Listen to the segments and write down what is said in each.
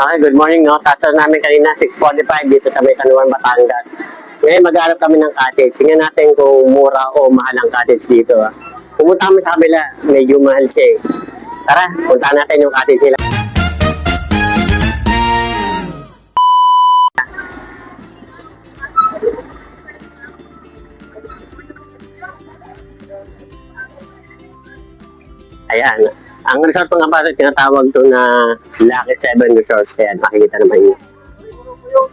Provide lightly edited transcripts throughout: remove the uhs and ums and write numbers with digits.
Okay, good morning, no? Tatlo namin kanina, 6:45 dito sa may San Juan, Batangas. Ngayon, mag-aarap kami ng cottage. Tingnan natin kung mura o mahal ang cottage dito. Pumunta kami sa kabila, medyo mahal siya eh. Tara, punta natin yung cottage nila. Ayan. Ang resort ko nga pala, tinatawag to na Lucky 7 Resort. Ayan, makikita naman yun.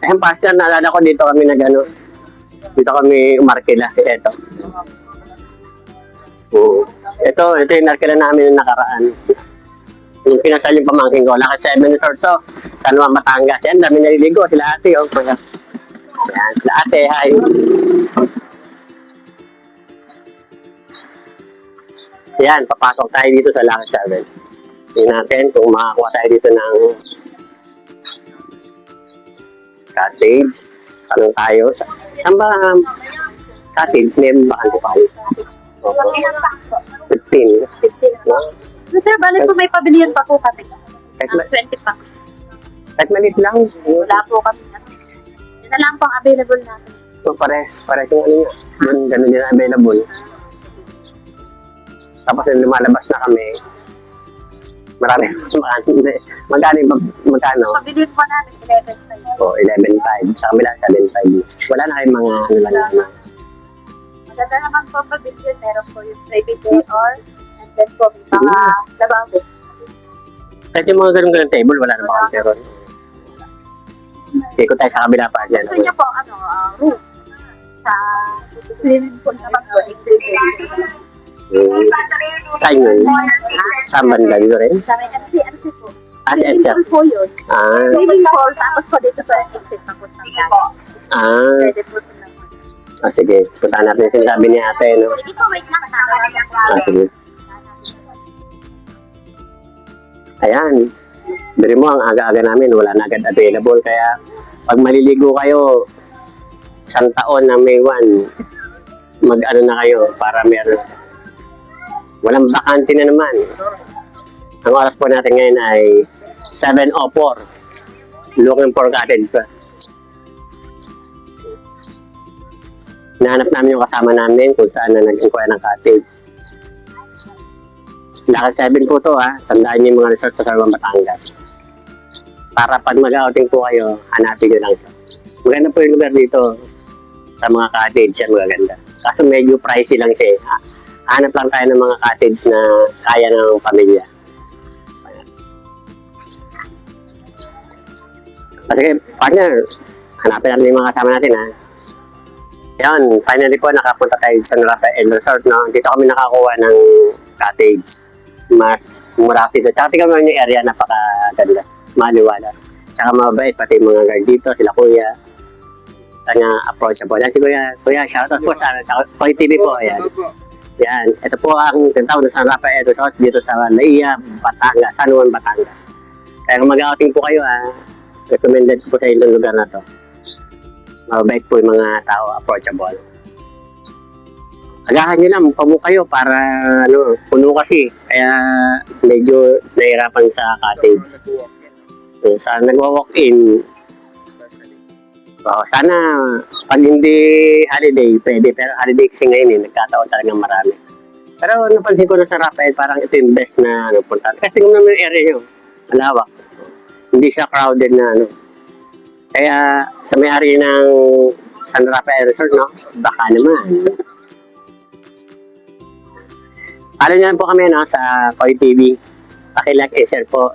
Ayan, pastor, naalala ko dito kami dito kami umarkila. Ito. Ito yung narkila namin yung nakaraan. Yung pinasal yung pamangkin ko. Lucky 7 Resort to. San Juan, Batangas. Ayan, dami naliligo. Sila ate, oh. Ayan, sila ate, hi. Yan, papasok tayo dito sa Lucky 7. Tingnan natin kung makakuha tayo dito ng cottage. Tanong tayo. Saan ba cottage? May bakante pa kayo? 15. 15 po. Sir, balik po may pabilihan pa po kami. 20 packs. Kahit maliit lang. Wala po kami. Yun na lang pang available natin. So, pares yung ano niya. Ganun yun available. Tapos lumalabas na kami. Marami magkano? Pabilihan po namin 11.5. O, 11.5. Sa kabila, 7.5. Wala na kayong mga ano lang naman. Maganda naman po pabilihan. Meron po yung private or and then po may mga lababo. Kahit yung mga ganun table, wala na ba kang pero? Ikot tayo sa kabila pa dyan. Gusto niyo po room sa swimming pool naman po. Saan yun? Saan banda dito rin? Sa may MCMC po. Swimming pool po yun. Swimming pool, tapos po dito po exit pa po sa mga. Pwede po sila. Sige. Puntaan natin yung sinasabi ni ate, no? Sige po, wait lang. Sige. Ayan. Biri mo, ang aga-aga namin, wala na agad available. Kaya, pag maliligo kayo, isang taon na May 1, mag-ano na kayo para meron. Walang bakante na naman. Ang oras po natin ngayon ay 7:04. Looking for cottage pa. Nahanap namin yung kasama namin kung saan na nag-inquire ng cottage. Lucky 7 po to ha. Tandaan niyo yung mga resort sa San Juan, Batangas. Para pag mag-outing po kayo, hanapin nyo lang to. Maganda po yung lugar dito. Sa mga cottage yan, magaganda. Kaso medyo pricey lang siya. Hanap lang tayo ng mga cottage na kaya ng pamilya. Sige, partner, hanapin natin yung mga kasama natin ha. Yan, finally po nakapunta tayo sa San Rafael Resort, no? Dito kami nakakuha ng cottage. Mas mura kasi dito. Tsaka tingnan mo yung area, napakaganda. Maliwalas. Tsaka mabait, pati yung mga guard dito, sila kuya. Kanya approachable. Yan si kuya, shoutout po sa Koy TV po. Ayan. Yan, ito po ang tinatawag na San Rafael Resort dito sa Laia, Batangas, San Juan, Batangas. Kaya kung mag-outing po kayo recommended po sa inyong lugar na to. Mabait po yung mga tao, approachable. Agahan nyo lang, pabuka kayo para puno kasi. Kaya medyo nahirapan sa cottage. Sa nagwa-walk-in, sana pag hindi holiday, pwede. Pero holiday kasi ngayon nagkataon talagang marami. Pero napansin ko na sa Rafael, parang ito yung best na punta. Kasi tingnan mo yung area nyo, malawak. Hindi siya crowded na Kaya sa may-ari ng San Rafael Resort, baka naman. Follow nyo po kami sa Koy TV. Paki-like and share po.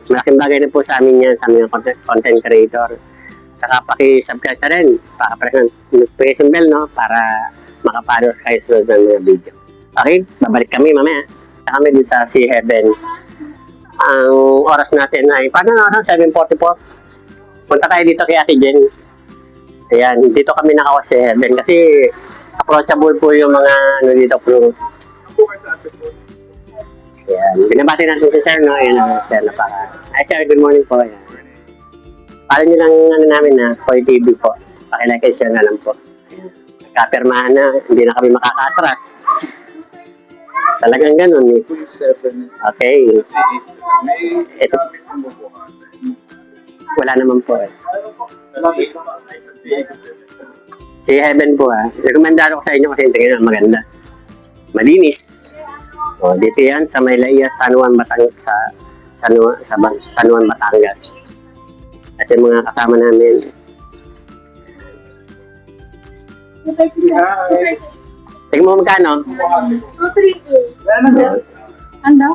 Malaking bagay na po sa amin yan, sa aming content creator. Tsaka paki-subscribe na rin, paka-press ng notification bell, para makapalo kayo sa ng mga video. Okay, babalik kami mamaya. Kami dito sa Sea Heaven. Ang oras natin ay, paano na oras? 7:44. Punta tayo dito kay Ate Jen. Ayan, dito kami nakawa sa Sea Heaven kasi approachable po yung mga dito po. Ayan, binabati natin si Sir, Ayan, Sir, Hi Sir, good morning po. Ayan. Follow nyo lang namin Koy TV po. Paki-like and share na lang po. Nagkapirmahan na, hindi na kami makaka-atras. Talagang ganun Okay. Ito. Wala naman po eh. Si Heaven po ha. Rekomendado ko sa inyo kasi tingnan maganda. Malinis. O, dito yan sa Maylaya, San Juan, San Juan, Batangas. At yung mga kasama namin. Tingnan mo magkano? 238. Ano?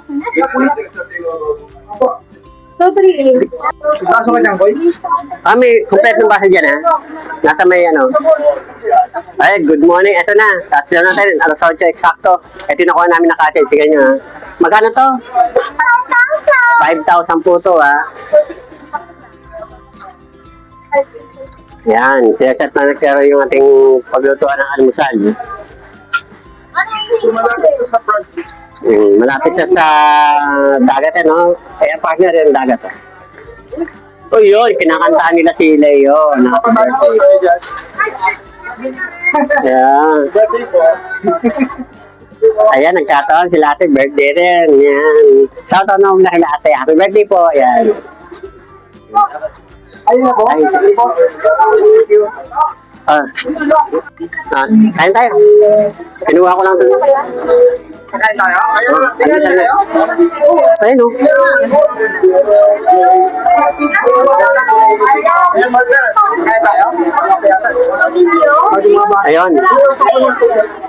238. Baso ka dyan, boy? May complete ng basa dyan ha. Nasa may ano. Ay, good morning. Ito na. Touch na natin. Alas 8 eksakto. Ito yung nakuha namin na cottage. Sige nyo ha. Magkano to? 5,000 po to ha. Yan. Sineset na nagkaroon yung ating paglutuan ng almusal. Malapit sa front. Malapit siya sa dagat ano. Kaya partner yung dagat. Oh yun. Kinakantaan nila si Leo. Yeah. Ayan, nagkataon si Ate, birthday rin. Yan. Shout out naman na kila Ate. Happy birthday po. Yan. Ayun na po. Ay. Kain tayo. Kinuha ko lang ito. Kakain tayo? Ayun o. Kakain tayo? Ayun.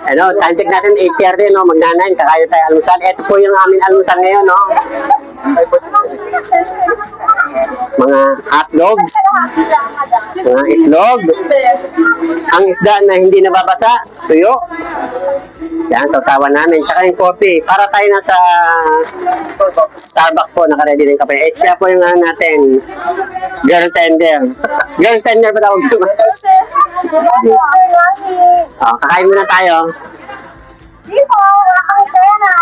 Ano, time check natin 8:30 no, magna-9, kakain tayo almusal. Ito po yung aming almusal ngayon no. Mga hot dogs, mga itlog, ang isda na hindi nababasa, tuyo. Yan, sausawan namin. Tsaka yung coffee. Para tayo nasa Starbucks po, naka-ready ng kape. Siya po yung natin, girl tender. Girl tender ba tawag ko? Kakain muna tayo. Di po, wala kang pera.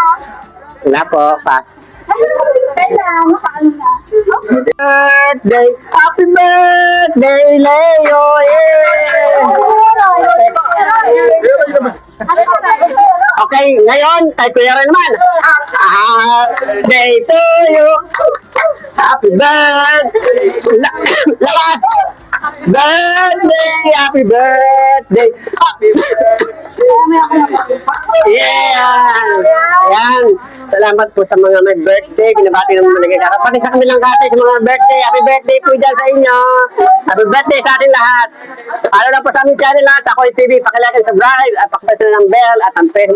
Wala po, pass. Kailangan, makaano na. Birthday! Happy birthday, Leo! Okay, ngayon, kay Kuya rin naman. Birthday to you! Happy birthday! Lakas! Birthday! Happy birthday! Happy birthday! Yeah! Ayan. Salamat po sa mga may birthday. Binabati ng mga nagkakara. Pati sa kanilang kate sa mga birthday. Happy birthday po dyan sa inyo. Happy birthday sa atin lahat. Follow na po sa aming channel lahat sa Koy TV. Pakilike and subscribe at pakipasin ng bell at ang pen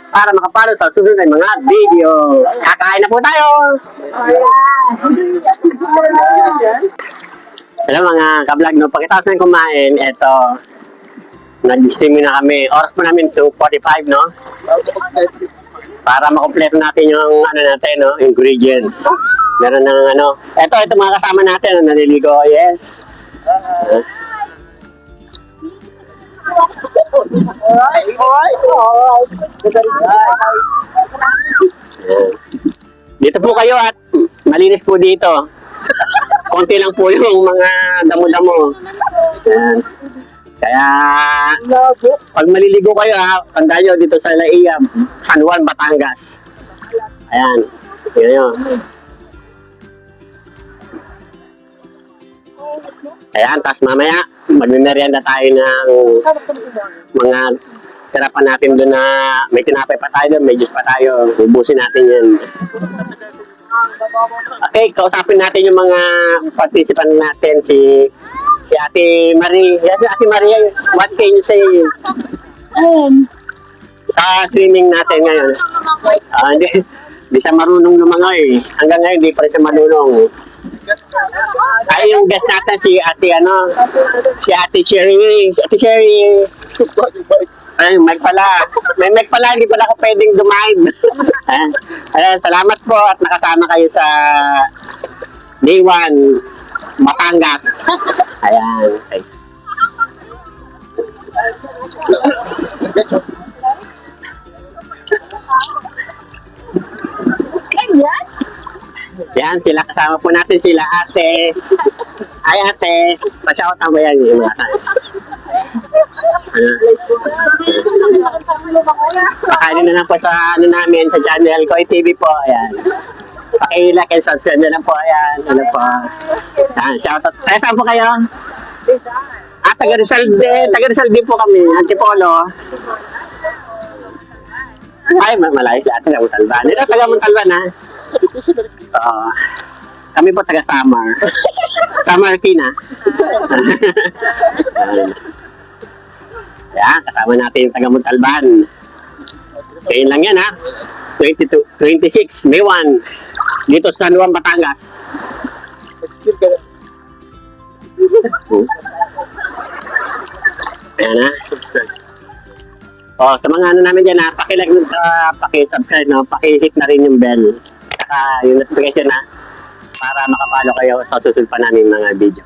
para makapalo sa susunod ng mga video. Kakain na po tayo. Hello mga ka-vlog, no? Pagkatapos na kumain, eto, nag-stream na kami. Oras po namin 2:45, no? Para makompleto natin yung ano natin, no? Ingredients. Meron ng ano. Eto mga kasama natin, naliligo. Yes. Dito po kayo at malinis po dito. Konti lang po yung mga damo-damo. Ayan. Kaya, pag maliligo kayo tandaan nyo dito sa Laia, San Juan, Batangas. Ayan. Yan yun. Ayan, tapos mamaya, magmimerienda tayo ng mga tirapan natin doon na may tinapay pa tayo doon, may juice pa tayo. Ubusin natin yan. Okay, kausapin natin yung mga participant natin, si Ate Marie. Yes, Ate Marie, what can you say sa swimming natin ngayon? Hindi siya marunong lumangoy. Hanggang ngayon, hindi pa rin siya marunong. Ay, yung guest natin, si Ate Sherry. Ate Sherry. Ay, mic pala. May mic pala, hindi pala ako pwedeng dumain. Ayan, salamat po at nakasama kayo sa Day 1, Batangas. Ayan. Okay. Yan, sila kasama po natin sila Ate. Ay Ate, pa-shout out mo yan yung mga tayo. Pakainin na lang po sa namin, sa channel Koy TV po. Ayan. Paki-like and subscribe na lang po. Ayan. Ano po. Ayan, shoutout. Tayo saan po kayo? Taga Rizal din. Taga Rizal din po kami. Antipolo. Ay, malayos lahat. Taga Montalban. Ito, taga Montalban, ha? Oo. Kami po taga Samar. Samar Kina. Yan, kasama natin yung taga Montalban. Ngayon lang yan, ha? 26, May 1. Dito sa San Juan, Batangas. Ayan, ha? Sa mga ano namin dyan, ha? Paki-subscribe, no? Paki-hit na rin yung bell. Saka yung notification, ha? Para makapalo kayo sa susunod pa namin mga video.